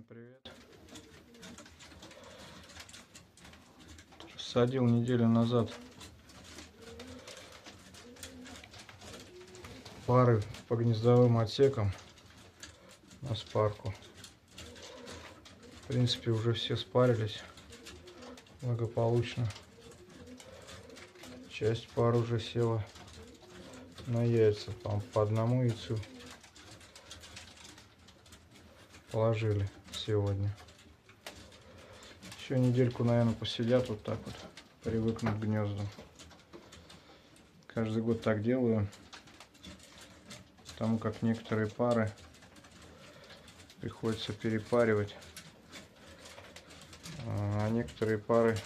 Привет. Садил неделю назад пары по гнездовым отсекам на спарку. В принципе, уже все спарились благополучно. Часть пар уже села на яйца, по одному яйцу положили сегодня. Еще недельку, наверное, посидят вот так вот, привыкнут к гнездам. Каждый год так делаю, потому как некоторые пары приходится перепаривать, а некоторые пары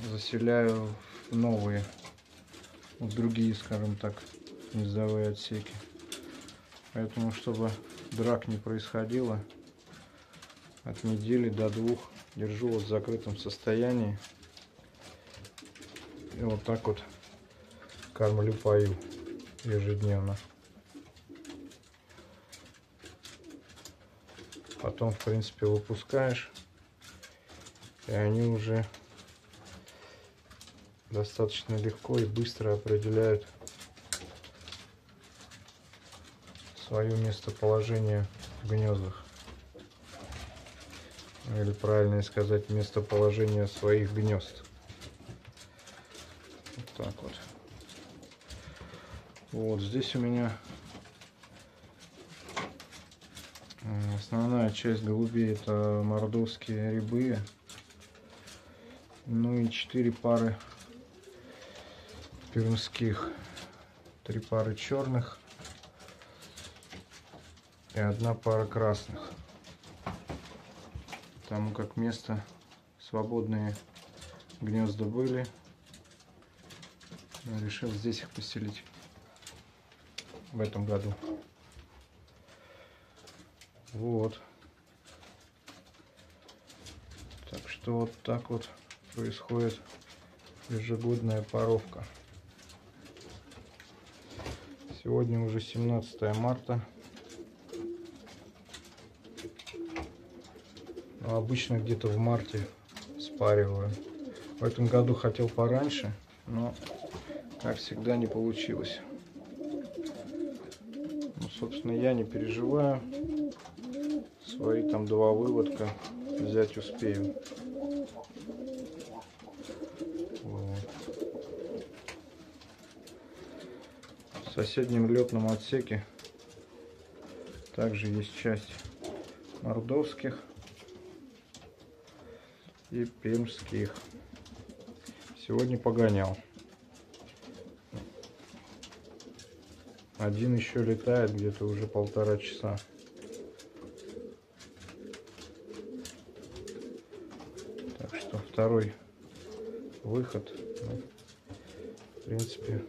заселяю в новые, в другие, скажем так, гнездовые отсеки. Поэтому, чтобы драк не происходило, от недели до 2 держу вот в закрытом состоянии. И вот так вот кормлю, пою ежедневно. Потом, в принципе, выпускаешь, и они уже достаточно легко и быстро определяют свое местоположение в гнездах. Или правильнее сказать, местоположение своих гнезд. Вот так вот. Вот здесь у меня основная часть голубей — это мордовские рябые. Ну и 4 пары пермских, 3 пары черных и 1 пара красных. Потому как место свободные гнезда были, решил здесь их поселить в этом году. Вот. Так что вот так вот происходит ежегодная паровка. Сегодня уже 17 марта. Но обычно где-то в марте спариваю. В этом году хотел пораньше, но, как всегда, не получилось. Ну, собственно, я не переживаю. Свои там 2 выводка взять успею. В соседнем летном отсеке также есть часть мордовских и пермских. Сегодня погонял. Один еще летает где-то уже 1,5 часа. Так что второй выход. Ну, в принципе,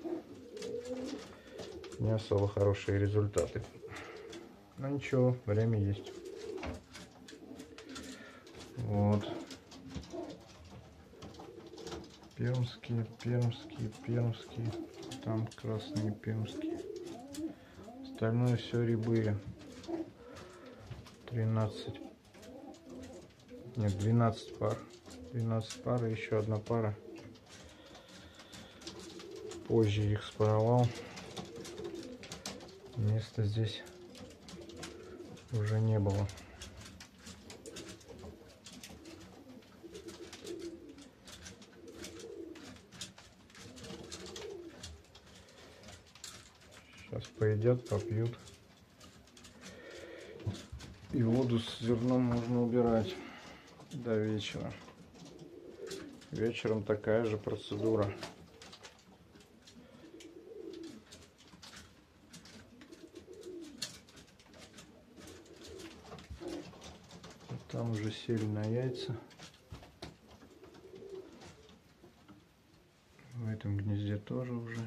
не особо хорошие результаты. Но ничего, время есть. Вот. Пермские, пермские, пермские. Там красные пермские. Остальное все рябые. 13. Нет, 12 пар. 12 пар и еще одна пара. Позже их спаровал. Места здесь уже не было. Сейчас поедят, попьют. И воду с зерном можно убирать до вечера. Вечером такая же процедура. Там уже сели на яйца. В этом гнезде тоже уже.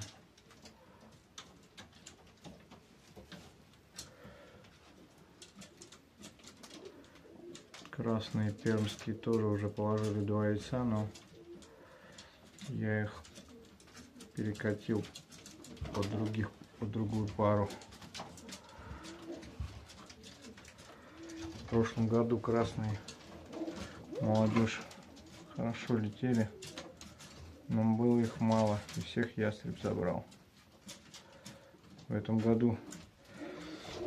Красные пермские тоже уже положили 2 яйца, но я их перекатил под другую пару. В прошлом году красные молодежь хорошо летели, но было их мало, и всех ястреб забрал. В этом году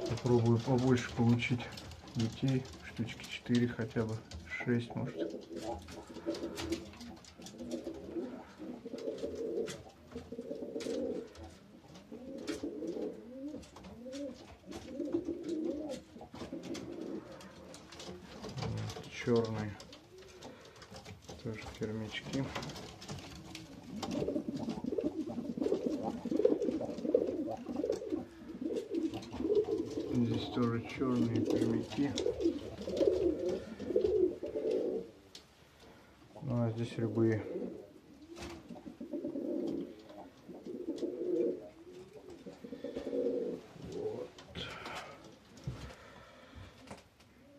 попробую побольше получить детей, штучки 4 хотя бы, 6 может. Черные тоже пермячки. Здесь тоже черные пермяки. Ну а здесь рябые. Вот.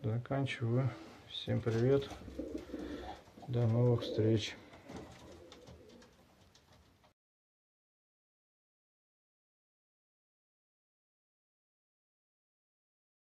Заканчиваю. Всем привет. До новых встреч.